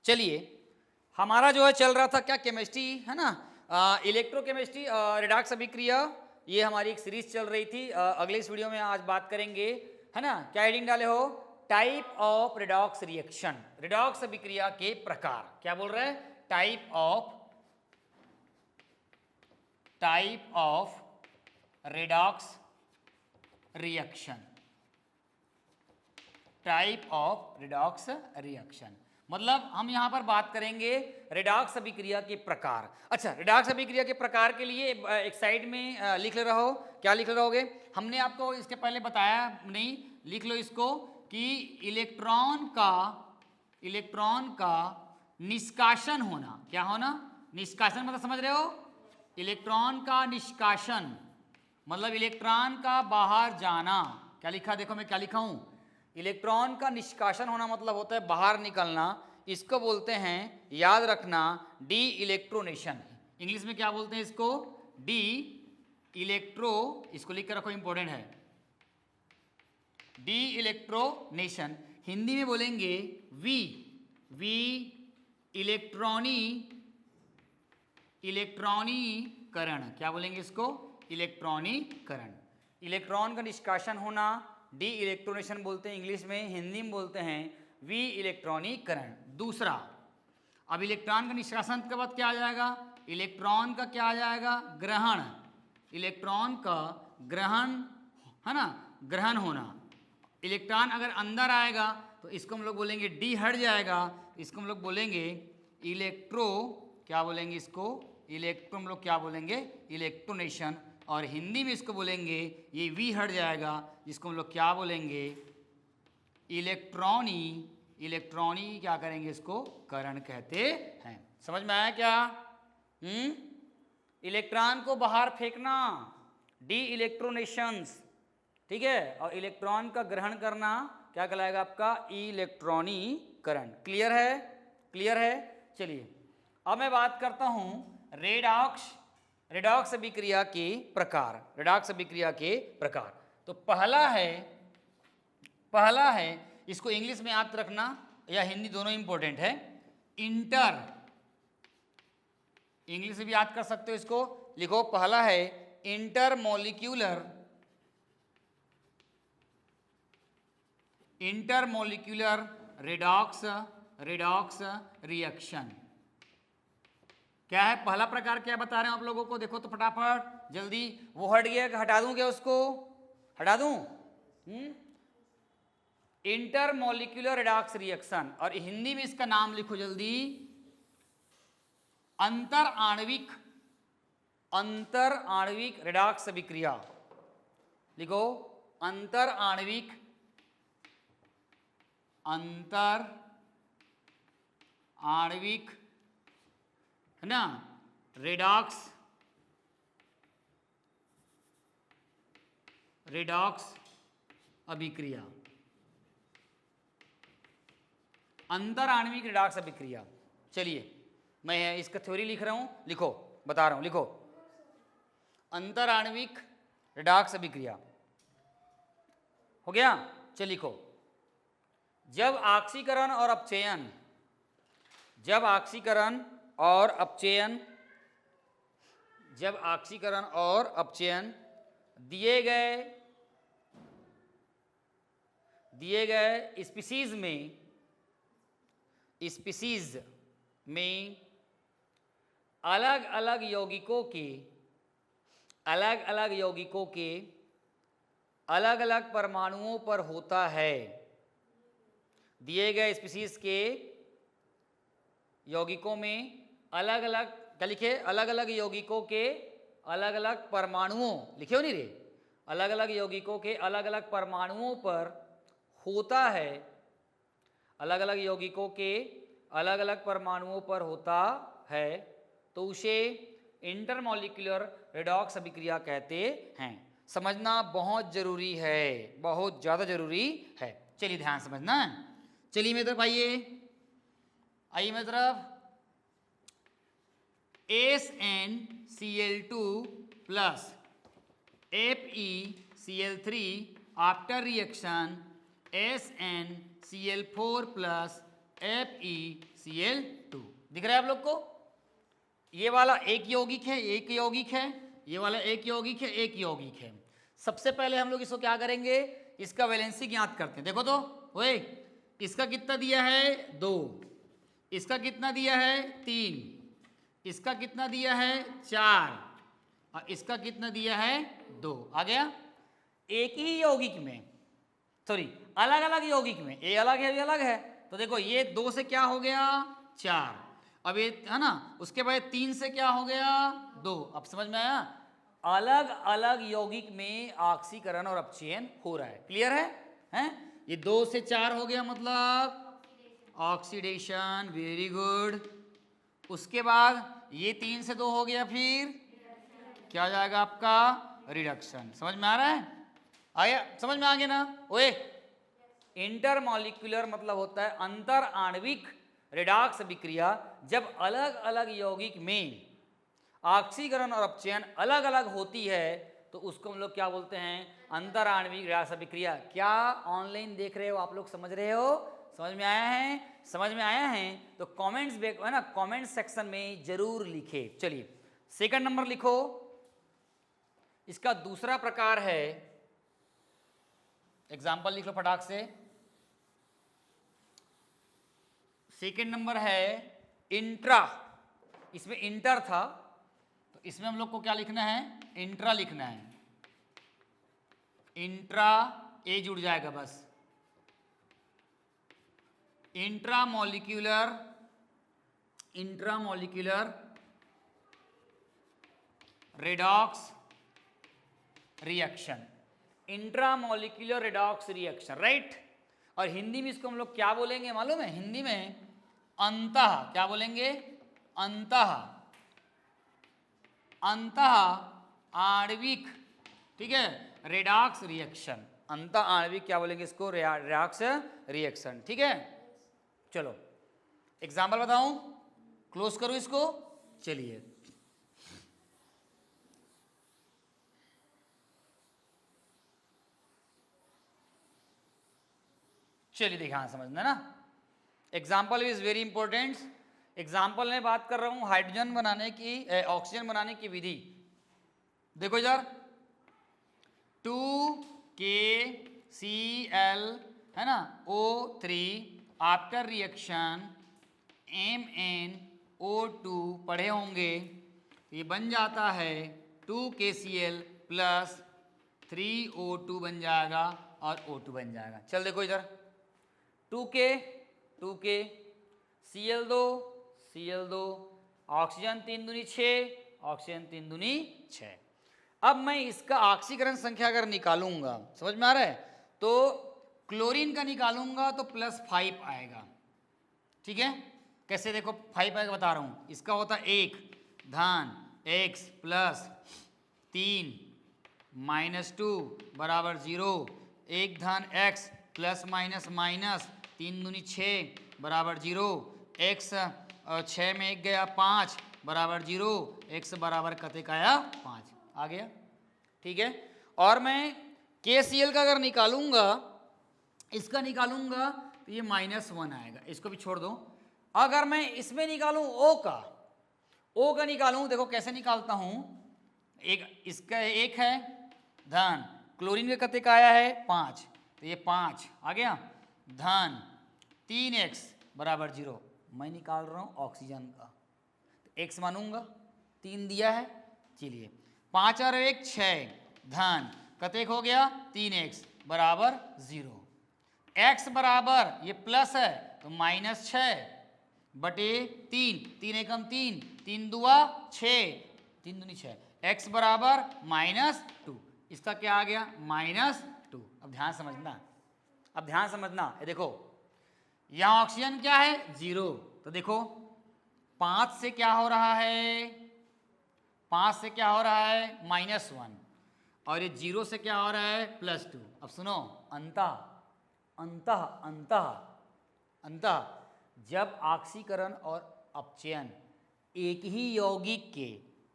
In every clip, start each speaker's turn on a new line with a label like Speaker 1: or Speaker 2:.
Speaker 1: चलिए, हमारा जो है चल रहा था क्या, केमिस्ट्री है ना, इलेक्ट्रोकेमिस्ट्री, रिडॉक्स अभिक्रिया, ये हमारी एक सीरीज चल रही थी। अगले इस वीडियो में आज बात करेंगे, है ना, क्या हेडिंग डाले हो, type of redox reaction, redox अभिक्रिया के प्रकार। क्या बोल रहे हैं, type of redox reaction, type of redox reaction, मतलब हम यहां पर बात करेंगे रिडॉक्स अभिक्रिया के प्रकार। अच्छा, रिडॉक्स अभिक्रिया के प्रकार के लिए एक साइड में लिख ले रहो। क्या लिख रहोगे, हमने आपको इसके पहले बताया नहीं, लिख लो इसको कि इलेक्ट्रॉन का निष्कासन होना। क्या होना, निष्कासन मतलब समझ रहे हो, इलेक्ट्रॉन का निष्कासन मतलब इलेक्ट्रॉन का बाहर जाना। क्या लिखा, देखो मैं क्या लिखा हूं, इलेक्ट्रॉन का निष्कासन होना मतलब होता है बाहर निकलना। इसको बोलते हैं, याद रखना, डी इलेक्ट्रोनेशन। इंग्लिश में क्या बोलते हैं इसको, डी इलेक्ट्रो, इसको लिख कर रखो, इंपॉर्टेंट है, डी इलेक्ट्रोनेशन। हिंदी में बोलेंगे वी इलेक्ट्रॉनीकरण। क्या बोलेंगे इसको, इलेक्ट्रॉनीकरण। इलेक्ट्रॉन का निष्कासन होना डी इलेक्ट्रोनेशन बोलते हैं इंग्लिश में, हिंदी में बोलते हैं वी इलेक्ट्रॉनीकरण। दूसरा, अब इलेक्ट्रॉन का निष्कासन के बाद क्या आ जाएगा, इलेक्ट्रॉन का क्या आ जाएगा, ग्रहण। इलेक्ट्रॉन का ग्रहण, है ना, ग्रहण होना। इलेक्ट्रॉन अगर अंदर आएगा तो इसको हम लोग बोलेंगे डी, हट जाएगा, इसको हम लोग बोलेंगे इलेक्ट्रो, क्या बोलेंगे इसको, इलेक्ट्रो हम लोग क्या बोलेंगे, इलेक्ट्रोनेशन। और हिंदी में इसको बोलेंगे, ये वी हट जाएगा, जिसको हम लोग क्या बोलेंगे, इलेक्ट्रॉनी क्या करेंगे, इसको करण कहते हैं। समझ में आया क्या, इलेक्ट्रॉन को बाहर फेंकना, डी इलेक्ट्रोनेशंस, ठीक है, और इलेक्ट्रॉन का ग्रहण करना क्या कहलाएगा आपका, इलेक्ट्रॉनीकरण। क्लियर है, क्लियर है। चलिए, अब मैं बात करता हूं रिडॉक्स अभिक्रिया के प्रकार, रिडॉक्स अभिक्रिया के प्रकार। तो पहला है, इसको इंग्लिश में याद रखना या हिंदी, दोनों इंपॉर्टेंट है, इंग्लिश में भी याद कर सकते हो इसको, लिखो, पहला है इंटरमोलिक्यूलर रिडॉक्स रिएक्शन। क्या है पहला प्रकार, क्या बता रहे हैं आप लोगों को, देखो तो फटाफट जल्दी। वो हट गया, हटा दूं क्या उसको, हटा दूं, इंटरमोलिक्यूलर रिडॉक्स रिएक्शन, और हिंदी में इसका नाम लिखो जल्दी, अंतर आणविक रिडॉक्स अभिक्रिया। लिखो, अंतर आणविक है ना, रिडॉक्स अभिक्रिया, अंतर आणविक रिडॉक्स अभिक्रिया। चलिए, मैं इसका थ्योरी लिख रहा हूं, लिखो, बता रहा हूं, लिखो, अंतर आणविक रिडॉक्स अभिक्रिया हो गया। चलिए लिखो, जब ऑक्सीकरण और अपचयन दिए गए स्पीशीज में अलग अलग यौगिकों के अलग अलग परमाणुओं पर होता है। दिए गए स्पीशीज के यौगिकों में अलग अलग, क्या लिखे, अलग अलग यौगिकों के अलग अलग परमाणुओं, लिखे हो नहीं रे, अलग अलग यौगिकों के अलग अलग परमाणुओं पर होता है, अलग अलग यौगिकों के अलग अलग परमाणुओं पर होता है, तो उसे इंटरमॉलिक्यूलर रिडॉक्स अभिक्रिया कहते हैं। समझना बहुत जरूरी है, बहुत ज्यादा जरूरी है। चलिए ध्यान समझना, चलिए मेरी तरफ आइए मेरी तरफ, SnCl2 plus FeCl3 after reaction SnCl4 plus FeCl4 Cl2। दिख रहा है आप लोग को? ये वाला एक यौगिक है, एक यौगिक है, ये वाला एक यौगिक है, एक यौगिक है। सबसे पहले हम लोग इसको क्या करेंगे, इसका वैलेंसी ज्ञात करते हैं। देखो तो ओए, इसका कितना दिया है 2, इसका कितना दिया है 3, इसका कितना दिया है 4 और इसका कितना दिया है 2। आ गया? एक ही यौगिक में, सॉरी अलग अलग यौगिक में, ये अलग है ये अलग है, तो देखो ये 2 से क्या हो गया 4, अब ये है ना, उसके बाद 3 से क्या हो गया 2। अब समझ में आया? अलग अलग यौगिक में ऑक्सीकरण और अपचयन हो रहा है। क्लियर है? हैं? ये 2 से 4 हो गया मतलब ऑक्सीडेशन, वेरी गुड। उसके बाद ये 3 से 2 हो गया, फिर क्या जाएगा आपका रिडक्शन। समझ में आ रहा है? आया? समझ में आ गया ना? ओए, इंटरमॉलिक्यूलर मतलब होता है अंतर आणविक रेडॉक्स विक्रिया। जब अलग अलग यौगिक में ऑक्सीकरण और अपचयन अलग अलग होती है तो उसको हम लोग क्या बोलते हैं, अंतर आणविक रेडॉक्स विक्रिया। क्या ऑनलाइन देख रहे हो आप लोग, समझ रहे हो? समझ में आया है? समझ में आया है तो कमेंट्स है ना, कमेंट सेक्शन में जरूर लिखे। चलिए सेकंड नंबर लिखो, इसका दूसरा प्रकार है, एग्जाम्पल लिख लो फटाक से। सेकंड नंबर है इंट्रा, इसमें इंटर था तो इसमें हम लोग को क्या लिखना है, इंट्रा लिखना है। इंट्रा ए जुड़ जाएगा बस, intramolecular redox reaction, intramolecular redox reaction, right. और हिंदी में इसको हम लोग क्या बोलेंगे मालूम है? हिंदी में अंतः, क्या बोलेंगे? अंतः आणविक, ठीक है, रेडॉक्स रिएक्शन। अंतः आणविक क्या बोलेंगे इसको, रेडॉक्स रिएक्शन, ठीक है। चलो एग्जाम्पल बताऊं, क्लोज करो इसको। चलिए देखिए, हाँ समझना ना, example is very important. Example में बात कर रहा हूं हाइड्रोजन बनाने की, ऑक्सीजन बनाने की विधि। देखो इधर 2KCl है ना, O3 आफ्टर रिएक्शन MnO2 पढ़े होंगे, ये बन जाता है 2KCl प्लस 3O2 बन जाएगा और O2 बन जाएगा। चल देखो इधर 2K Cl2 ऑक्सीजन 3 दूनी 6, ऑक्सीजन 3 दूनी 6। अब मैं इसका ऑक्सीकरण संख्या अगर निकालूंगा, समझ में आ रहा है, तो क्लोरीन का निकालूंगा तो +5 आएगा, ठीक है। कैसे देखो 5 आएगा बता रहा हूं, इसका होता 1 धन x प्लस 3 -2 बराबर 0, 1 धन x प्लस माइनस माइनस 3 दूनी 6 बराबर 0, x 6 में 1 गया 5 बराबर 0, x बराबर कते का आया 5 आ गया, ठीक है। और मैं KCl का अगर निकालूंगा, इसका निकालूंगा तो ये -1 आएगा, इसको भी छोड़ दो। अगर मैं इसमें निकालूं O का निकालूं, देखो कैसे निकालता हूं, एक इसका 1 है धन क्लोरीन का कते का आया है 5, तो ये 5 आ गया धन 3x बराबर 0। मैं निकाल रहा हूँ ऑक्सीजन का, तो x मानूंगा, 3 दिया है। चलिए 5 और 1 6 धन कतेक हो गया 3x बराबर 0, x बराबर ये प्लस है तो -6 बटे 3, 3 एकम 3, 3 दुआ 6, 3 दूनी 6, x बराबर -2, इसका क्या आ गया -2। अब ध्यान समझना, ये देखो यहाँ ऑक्सीजन क्या है 0, तो देखो 5 से क्या हो रहा है, 5 से क्या हो रहा है -1, और ये 0 से क्या हो रहा है +2। अब सुनो, अंतः जब ऑक्सीकरण और अपचयन एक ही यौगिक के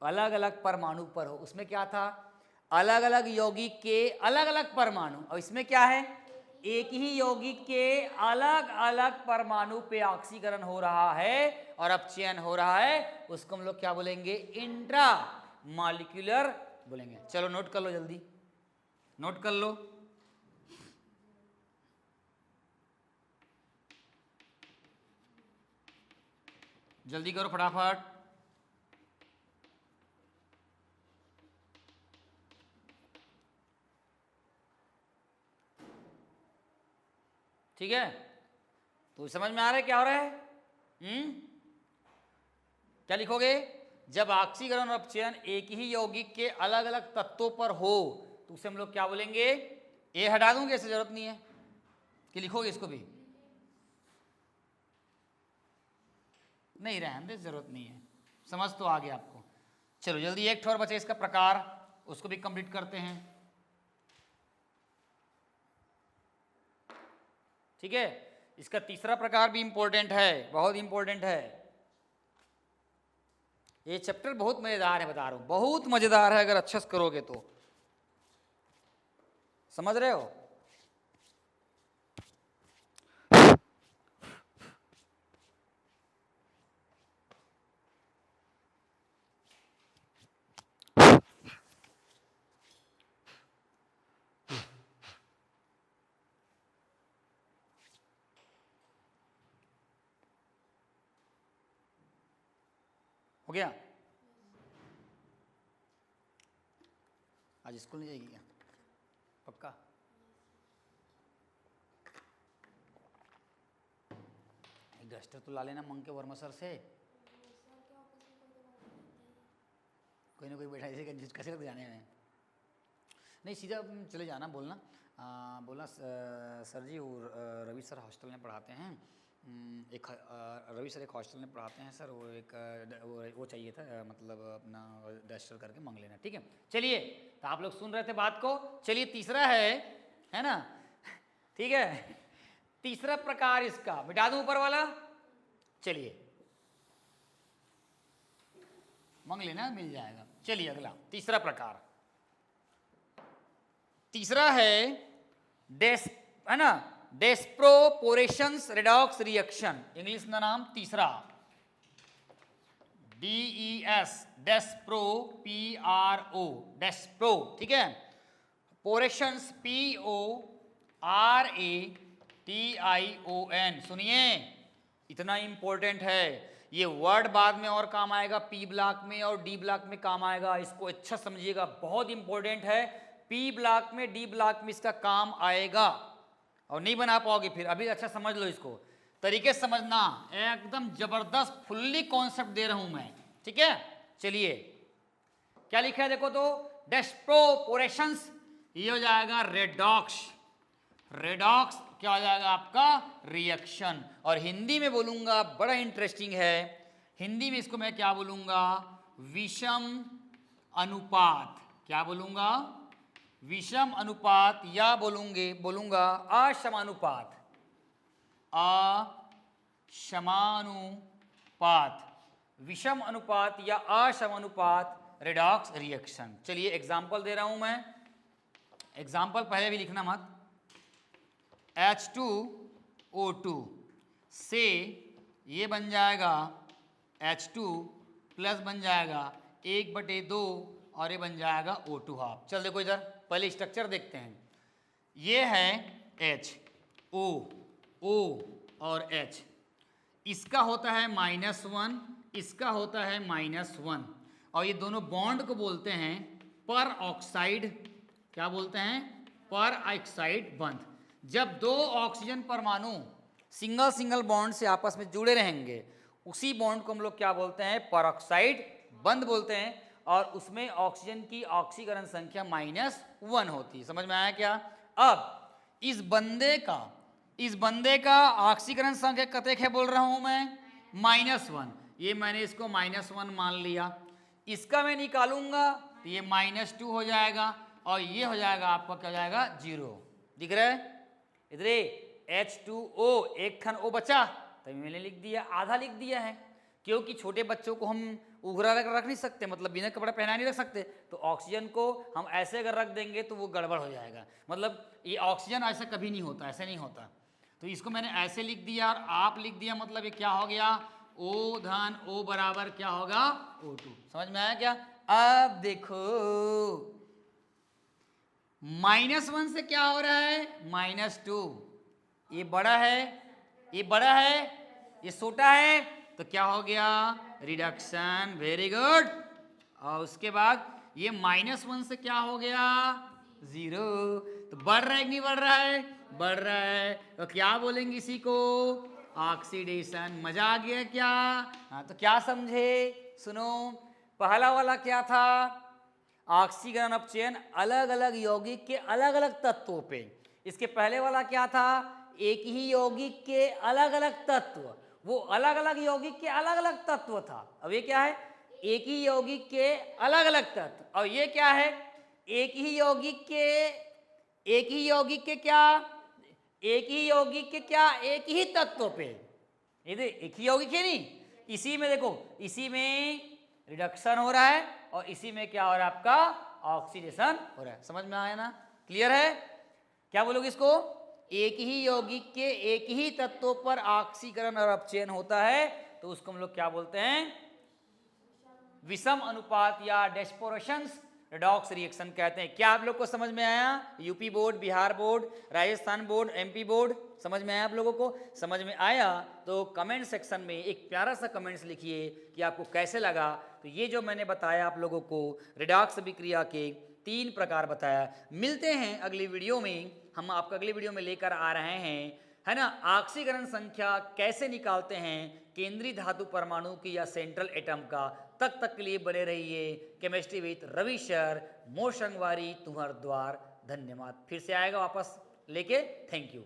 Speaker 1: अलग अलग परमाणु पर हो, उसमें क्या था अलग अलग यौगिक के अलग अलग परमाणु, और इसमें क्या है एक ही यौगिक के अलग अलग परमाणु पे ऑक्सीकरण हो रहा है और अपचयन हो रहा है, उसको हम लोग क्या बोलेंगे? इंट्रा मॉलिक्यूलर बोलेंगे। चलो नोट कर लो, जल्दी नोट कर लो। जल्दी करो फटाफट। ठीक है, तो समझ में आ रहा है क्या हो रहा है? क्या लिखोगे? जब ऑक्सीकरण और अपचयन एक ही यौगिक के अलग अलग तत्वों पर हो तो उसे हम लोग क्या बोलेंगे? ए हटा दूंगे, ऐसे जरूरत नहीं है कि लिखोगे इसको भी, नहीं रहने दे, जरूरत नहीं है, समझ तो आ गया आपको। चलो जल्दी, एक ठोर बचे इसका प्रकार, उसको भी कंप्लीट करते हैं। ठीक है, इसका तीसरा प्रकार भी इंपॉर्टेंट है, बहुत इंपॉर्टेंट है। ये चैप्टर बहुत मजेदार है, बता रहा हूं, बहुत मजेदार है। अगर अच्छे से करोगे तो, समझ रहे हो? हो गया? आज स्कूल नहीं जाएगी क्या? पक्का? एक डस्टर तो ला लेना मंग के वर्मा सर से, कोई ना कोई बैठा ऐसे कैसे करके जाने हैं। नहीं, सीधा चले जाना, बोलना बोलना सर जी वो रवि सर हॉस्टल में पढ़ाते हैं, एक रवि सर एक हॉस्टल में पढ़ाते हैं सर, वो एक वो चाहिए था, मतलब अपना डस्टर करके मांग लेना। ठीक है, चलिए, तो आप लोग सुन रहे थे बात को। चलिए तीसरा है ना? ठीक है, तीसरा प्रकार इसका मिटा दूं ऊपर वाला, चलिए मांग लेना, मिल जाएगा। चलिए अगला तीसरा प्रकार, तीसरा है ना, डेस्प्रोपोरेशंस रेडॉक्स रिएक्शन, इंग्लिश का नाम तीसरा DES, डेस्प्रो PRO, डेस्प्रो। ठीक है, पोरेशंस PORATION। सुनिए, इतना इंपॉर्टेंट है ये वर्ड, बाद में और काम आएगा, पी ब्लॉक में और डी ब्लॉक में काम आएगा, इसको अच्छा समझिएगा, बहुत इंपॉर्टेंट है। पी ब्लॉक में, डी ब्लॉक में इसका काम आएगा और नहीं बना पाओगे फिर। अभी अच्छा समझ लो इसको, तरीके से समझना, एकदम जबरदस्त फुल्ली कॉन्सेप्ट दे रहा हूं मैं। ठीक है, चलिए क्या लिखा है देखो तो, डेस्प्रोपोरेशंस, ये हो जाएगा रेडॉक्स, रेडॉक्स क्या हो जाएगा आपका? रिएक्शन। और हिंदी में बोलूंगा, बड़ा इंटरेस्टिंग है, हिंदी में इसको मैं क्या बोलूंगा? विषम अनुपात। क्या बोलूंगा? विषम अनुपात, या बोलूंगा असमानुपात, असमानुपात, विषम अनुपात या असमानुपात रेडॉक्स रिएक्शन। चलिए एग्जांपल दे रहा हूं मैं, एग्जांपल पहले भी लिखना मत। H2O2 से ये बन जाएगा H2 प्लस बन जाएगा 1/2 और ये बन जाएगा O2 हाफ। चल देखो इधर, पहले स्ट्रक्चर देखते हैं। ये है H, O और H, इसका होता है -1, इसका होता है -1, और ये दोनों बॉन्ड को बोलते हैं पर ऑक्साइड। क्या बोलते हैं? पर ऑक्साइड बंध। जब दो ऑक्सीजन परमाणु सिंगल बॉन्ड से आपस में जुड़े रहेंगे, उसी बॉन्ड को हम लोग क्या बोलते हैं? परऑक्साइड बंध बोलते हैं, और उसमें ऑक्सीजन की ऑक्सीकरण संख्या -1 होती है। समझ में आया क्या? अब इस बंदे का ऑक्सीकरण संख्या कतेक है बोल रहा हूं मैं? -1। ये मैंने इसको -1 मान लिया, इसका मैं निकालूंगा तो ये -2 हो जाएगा, और ये हो जाएगा आपका क्या हो जाएगा? 0। दिख रहा है इधर? H2O, एक खन O बचा, तभी मैंने लिख दिया, आधा लिख दिया है। क्योंकि छोटे बच्चों को हम उघरा रख नहीं सकते, मतलब बिना कपड़ा पहना नहीं रख सकते, तो ऑक्सीजन को हम ऐसे अगर रख देंगे तो वो गड़बड़ हो जाएगा, मतलब ये ऑक्सीजन ऐसा कभी नहीं होता, ऐसे नहीं होता। तो इसको मैंने ऐसे लिख दिया और आप लिख दिया, मतलब ये क्या हो गया, O धन O बराबर क्या होगा O2। समझ में आया क्या? अब देखो -1 से क्या हो रहा है, -2, ये बड़ा है, ये बड़ा है, ये छोटा है, तो क्या हो गया, रिडक्शन। Very good. और उसके बाद ये -1 से क्या हो गया, 0, तो बढ़ रहा है कि नहीं बढ़ रहा है, बढ़ रहा है, तो क्या बोलेंगे इसी को, ऑक्सीडेशन। मजा आ गया क्या? हाँ, तो क्या समझे, सुनो, पहला वाला क्या था, ऑक्सीकरण अपचयन अलग अलग यौगिक के अलग अलग तत्वों पे। इसके पहले वाला क्या था, एक ही यौगिक के अलग अलग तत्व, वो अलग अलग यौगिक के अलग अलग तत्व था। अब ये क्या है, एक ही यौगिक के अलग अलग तत्व, और ये क्या है, एक ही यौगिक के क्या, एक ही यौगिक के क्या, एक ही तत्व पे। ये एक ही यौगिक है नहीं, इसी में देखो, इसी में रिडक्शन हो रहा है और इसी में क्या हो रहा है, आपका ऑक्सीडेशन हो रहा है। समझ में आया ना, क्लियर है? क्या बोलोगे इसको, एक ही यौगिक के एक ही तत्वों पर ऑक्सीकरण और अपचयन होता है, तो उसको हम लोग क्या बोलते हैं, विषम अनुपात या डेस्पोरेशंस रेडॉक्स रिएक्शन कहते हैं। क्या आप लोग को समझ में आया? UP board, Bihar board, Rajasthan board, MP board, समझ में आया आप लोगों को? समझ में आया तो कमेंट सेक्शन में एक प्यारा सा कमेंट्स लिखिए कि आपको कैसे लगा। तो ये जो मैंने बताया आप लोगों को रेडॉक्स अभिक्रिया के 3 प्रकार बताया। मिलते हैं अगली वीडियो में, हम आपको अगली वीडियो में लेकर आ रहे हैं, है ना, ऑक्सीकरण संख्या कैसे निकालते हैं केंद्रीय धातु परमाणु की या सेंट्रल एटम का। तक के लिए बने रहिए। केमिस्ट्री विद रवि सर, मोर संगवारी तुम्हार द्वार। धन्यवाद। फिर से आएगा वापस लेके। Thank you.